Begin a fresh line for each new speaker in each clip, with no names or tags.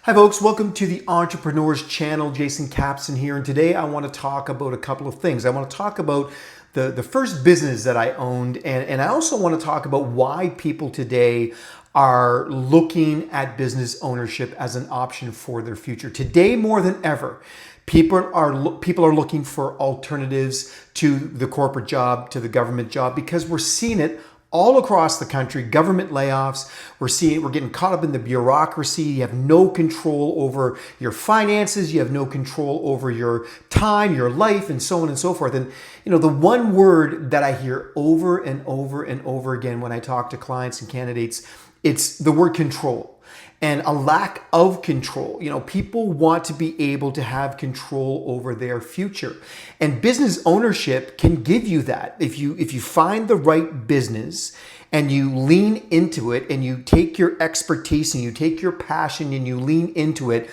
Hi folks, welcome to the Entrepreneurs Channel. Jason Capson here, and today I want to talk about a couple of things. I want to talk about the first business that I owned, and I also want to talk about why people today are looking at business ownership as an option for their future. Today more than ever, people are looking for alternatives to the corporate job, to the government job, because we're seeing it all across the country. Government layoffs. We're getting caught up in the bureaucracy. You have no control over your finances. You have no control over your time, your life, and so on and so forth. And the one word that I hear over and over and over again when I talk to clients and candidates, it's the word control. And a lack of control. People want to be able to have control over their future. And business ownership can give you that. If you find the right business and you lean into it and you take your expertise and you take your passion and you lean into it,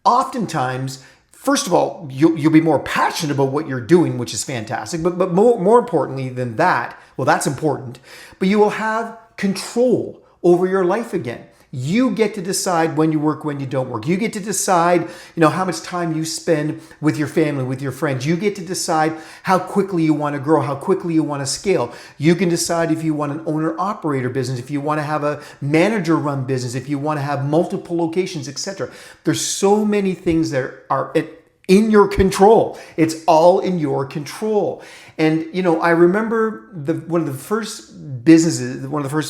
oftentimes, first of all, you'll be more passionate about what you're doing, which is fantastic. But more importantly than that, well, that's important, but you will have control over your life again. You get to decide when you work, when you don't work. You get to decide, how much time you spend with your family, with your friends. You get to decide how quickly you want to grow, how quickly you want to scale. You can decide if you want an owner-operator business, if you want to have a manager-run business, if you want to have multiple locations, etc. There's so many things that are in your control. It's all in your control. And, I remember one of the first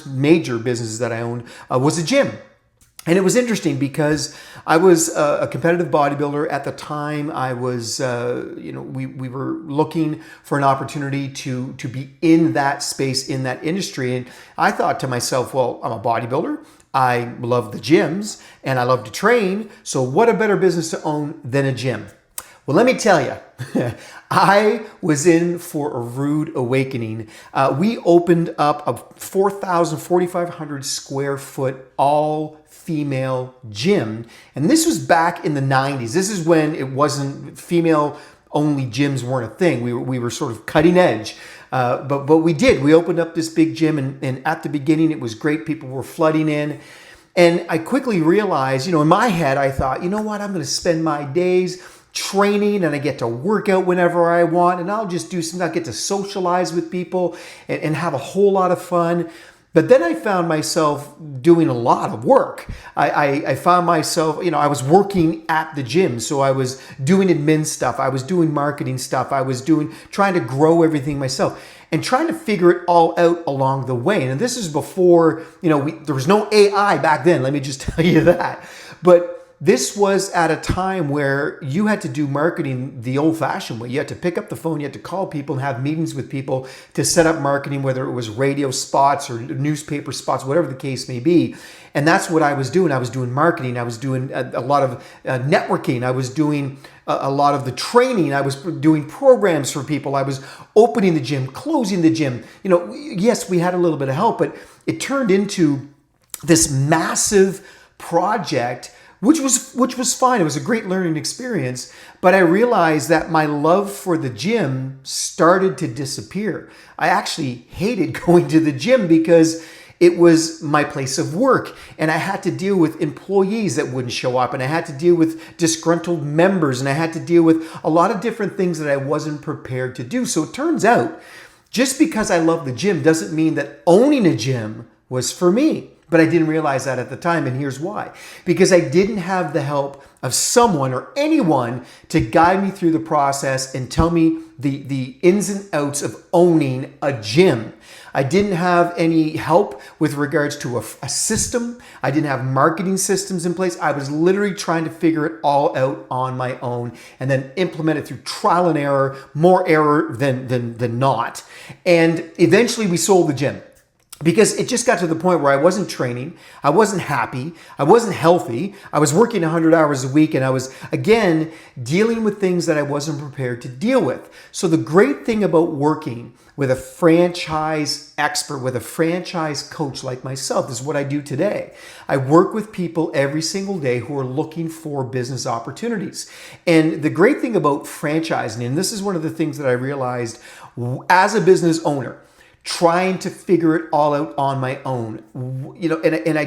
major businesses that I owned was a gym. And it was interesting because I was a competitive bodybuilder at the time. I was, we were looking for an opportunity to be in that space, in that industry. And I thought to myself, well, I'm a bodybuilder. I love the gyms and I love to train. So what a better business to own than a gym? Well, let me tell you, I was in for a rude awakening. We opened up a 4,500 square foot all-female gym. And this was back in the 90s. This is when it wasn't female-only gyms weren't a thing. We were sort of cutting edge. But we did. We opened up this big gym, and at the beginning, it was great. People were flooding in. And I quickly realized, in my head, I thought, you know what? I'm going to spend my days training, and I get to work out whenever I want, and I'll just do something. I'll get to socialize with people and have a whole lot of fun. But then I found myself doing a lot of work. I found myself, I was working at the gym. So I was doing admin stuff. I was doing marketing stuff. I was trying to grow everything myself and trying to figure it all out along the way. And this is before, there was no AI back then. Let me just tell you that. But this was at a time where you had to do marketing the old-fashioned way. You had to pick up the phone, you had to call people and have meetings with people to set up marketing, whether it was radio spots or newspaper spots, whatever the case may be. And that's what I was doing. I was doing marketing. I was doing a lot of networking. I was doing a lot of the training. I was doing programs for people. I was opening the gym, closing the gym. Yes, we had a little bit of help, but it turned into this massive project, which was fine. It was a great learning experience, but I realized that my love for the gym started to disappear. I actually hated going to the gym because it was my place of work, and I had to deal with employees that wouldn't show up, and I had to deal with disgruntled members, and I had to deal with a lot of different things that I wasn't prepared to do. So it turns out, just because I love the gym doesn't mean that owning a gym was for me. But I didn't realize that at the time, and here's why. Because I didn't have the help of someone or anyone to guide me through the process and tell me the ins and outs of owning a gym. I didn't have any help with regards to a system. I didn't have marketing systems in place. I was literally trying to figure it all out on my own and then implement it through trial and error, more error than not. And eventually we sold the gym. Because it just got to the point where I wasn't training, I wasn't happy, I wasn't healthy, I was working 100 hours a week, and I was, again, dealing with things that I wasn't prepared to deal with. So the great thing about working with a franchise expert, with a franchise coach like myself, this is what I do today. I work with people every single day who are looking for business opportunities. And the great thing about franchising, and this is one of the things that I realized as a business owner, trying to figure it all out on my own. And I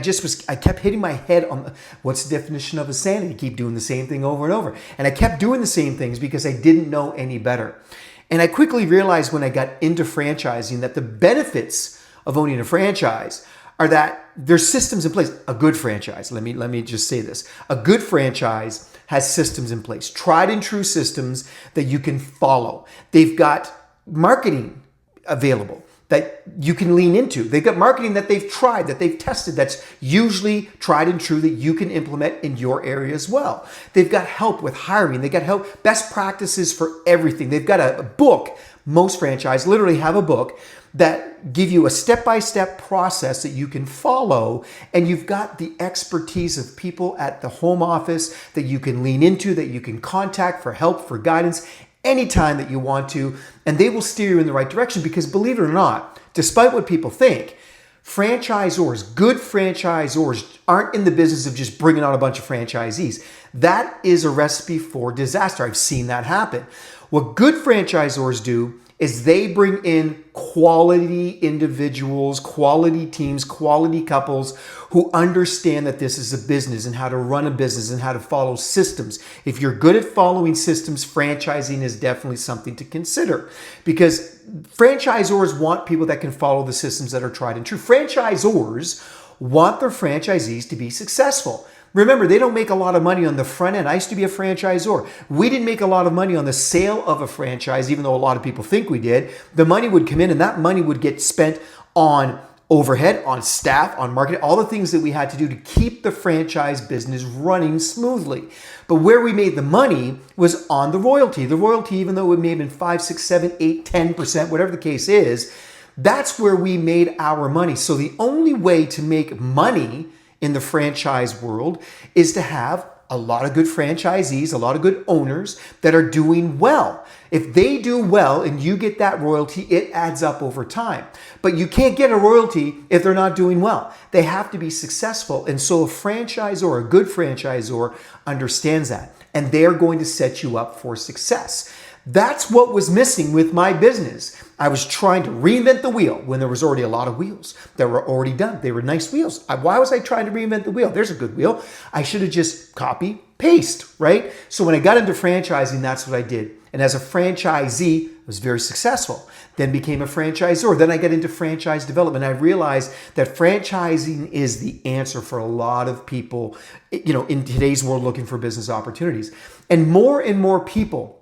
kept hitting my head on what's the definition of insanity? Keep doing the same thing over and over. And I kept doing the same things because I didn't know any better. And I quickly realized when I got into franchising that the benefits of owning a franchise are that there's systems in place. A good franchise, let me just say this. A good franchise has systems in place, tried and true systems that you can follow. They've got marketing available that you can lean into. They've got marketing that they've tried, that they've tested, that's usually tried and true that you can implement in your area as well. They've got help with hiring. They've got help, best practices for everything. They've got a book. Most franchise literally have a book that give you a step-by-step process that you can follow, and you've got the expertise of people at the home office that you can lean into, that you can contact for help, for guidance, anytime that you want to, and they will steer you in the right direction because, believe it or not, despite what people think, franchisors, good franchisors, aren't in the business of just bringing on a bunch of franchisees. That is a recipe for disaster. I've seen that happen. What good franchisors do is they bring in quality individuals, quality teams, quality couples who understand that this is a business and how to run a business and how to follow systems. If you're good at following systems, franchising is definitely something to consider because franchisors want people that can follow the systems that are tried and true. Franchisors want their franchisees to be successful. Remember, they don't make a lot of money on the front end. I used to be a franchisor. We didn't make a lot of money on the sale of a franchise, even though a lot of people think we did. The money would come in and that money would get spent on overhead, on staff, on marketing, all the things that we had to do to keep the franchise business running smoothly. But where we made the money was on the royalty. The royalty, even though it may have been 5, 6, 7, 8, 10%, whatever the case is, that's where we made our money. So the only way to make money in the franchise world is to have a lot of good franchisees, a lot of good owners that are doing well. If they do well and you get that royalty, it adds up over time. But you can't get a royalty if they're not doing well. They have to be successful. And so a franchisor, a good franchisor, understands that. And they're going to set you up for success. That's what was missing with my business. I was trying to reinvent the wheel when there was already a lot of wheels that were already done. They were nice wheels. Why was I trying to reinvent the wheel? There's a good wheel. I should have just copy, paste, right? So when I got into franchising, that's what I did. And as a franchisee, I was very successful. Then became a franchisor. Then I got into franchise development. I realized that franchising is the answer for a lot of people, in today's world looking for business opportunities. And more people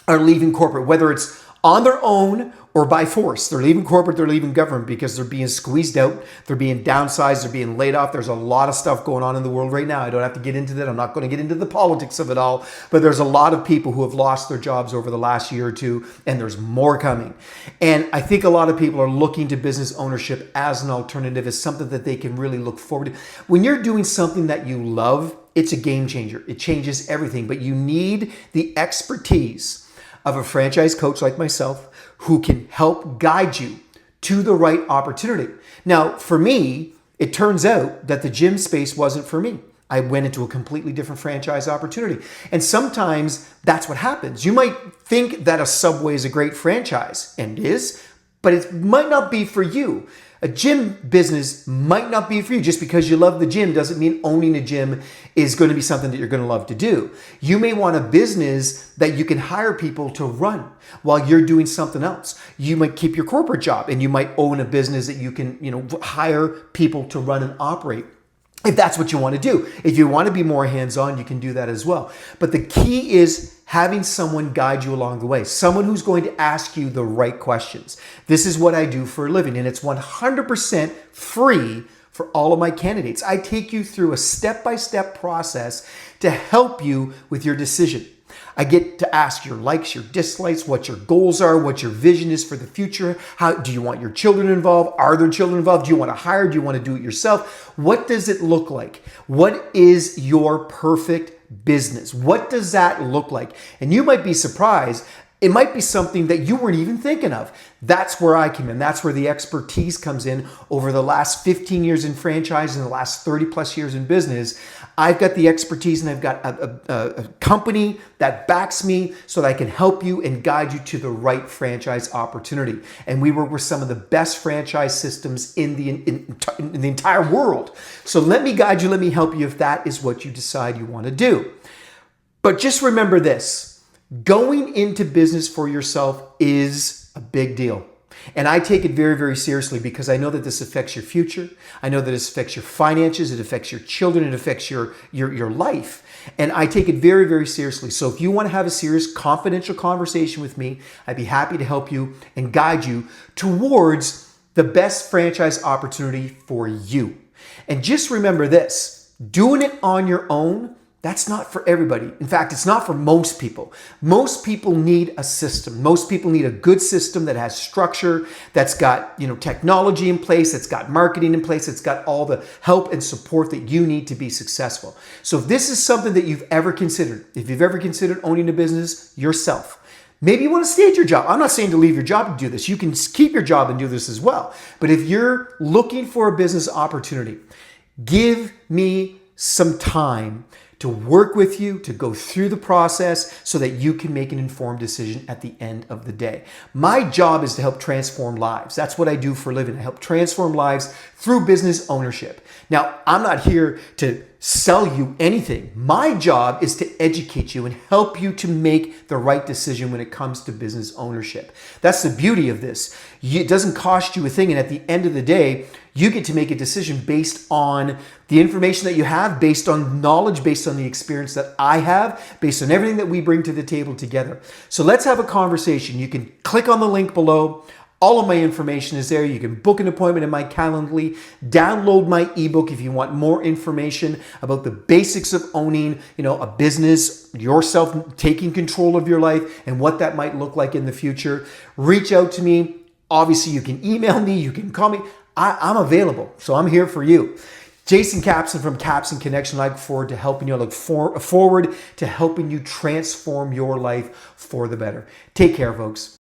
are leaving corporate, whether it's on their own or by force. They're leaving corporate, they're leaving government because they're being squeezed out, they're being downsized, they're being laid off. There's a lot of stuff going on in the world right now. I don't have to get into that. I'm not going to get into the politics of it all, but there's a lot of people who have lost their jobs over the last year or two, and there's more coming. And I think a lot of people are looking to business ownership as an alternative, as something that they can really look forward to. When you're doing something that you love, it's a game changer. It changes everything, but you need the expertise of a franchise coach like myself who can help guide you to the right opportunity. Now, for me, it turns out that the gym space wasn't for me. I went into a completely different franchise opportunity. And sometimes that's what happens. You might think that a Subway is a great franchise, and it is, but it might not be for you. A gym business might not be for you. Just because you love the gym doesn't mean owning a gym is going to be something that you're going to love to do. You may want a business that you can hire people to run while you're doing something else. You might keep your corporate job and you might own a business that you can, hire people to run and operate. If that's what you want to do. If you want to be more hands-on, you can do that as well. But the key is having someone guide you along the way, someone who's going to ask you the right questions. This is what I do for a living, and it's 100% free for all of my candidates. I take you through a step-by-step process to help you with your decision. I get to ask your likes, your dislikes, what your goals are, what your vision is for the future. How do you want your children involved? Are there children involved? Do you want to hire? Do you want to do it yourself? What does it look like? What is your perfect business? What does that look like? And you might be surprised. It might be something that you weren't even thinking of. That's where I come in. That's where the expertise comes in. Over the last 15 years in franchise and the last 30 plus years in business, I've got the expertise and I've got a company that backs me so that I can help you and guide you to the right franchise opportunity. And we work with some of the best franchise systems in the entire world. So let me guide you, let me help you if that is what you decide you want to do. But just remember this. Going into business for yourself is a big deal. And I take it very, very seriously because I know that this affects your future. I know that this affects your finances. It affects your children. It affects your life. And I take it very, very seriously. So if you want to have a serious confidential conversation with me, I'd be happy to help you and guide you towards the best franchise opportunity for you. And just remember this, doing it on your own, that's not for everybody. In fact, it's not for most people. Most people need a system. Most people need a good system that has structure, that's got, technology in place, that's got marketing in place, that's got all the help and support that you need to be successful. So if this is something that you've ever considered, if you've ever considered owning a business yourself, maybe you want to stay at your job. I'm not saying to leave your job to do this. You can keep your job and do this as well. But if you're looking for a business opportunity, give me some time to work with you, to go through the process so that you can make an informed decision at the end of the day. My job is to help transform lives. That's what I do for a living. I help transform lives through business ownership. Now, I'm not here to sell you anything. My job is to educate you and help you to make the right decision when it comes to business ownership. That's the beauty of this. It doesn't cost you a thing, and at the end of the day, you get to make a decision based on the information that you have, based on knowledge, based on the experience that I have, based on everything that we bring to the table together. So let's have a conversation. You can click on the link below. All of my information is there. You can book an appointment in my Calendly, download my ebook if you want more information about the basics of owning, a business, yourself taking control of your life and what that might look like in the future. Reach out to me. Obviously, you can email me, you can call me. I'm available, so I'm here for you. Jason Capson from Capson Connection. I look forward to helping you. I look forward to helping you transform your life for the better. Take care, folks.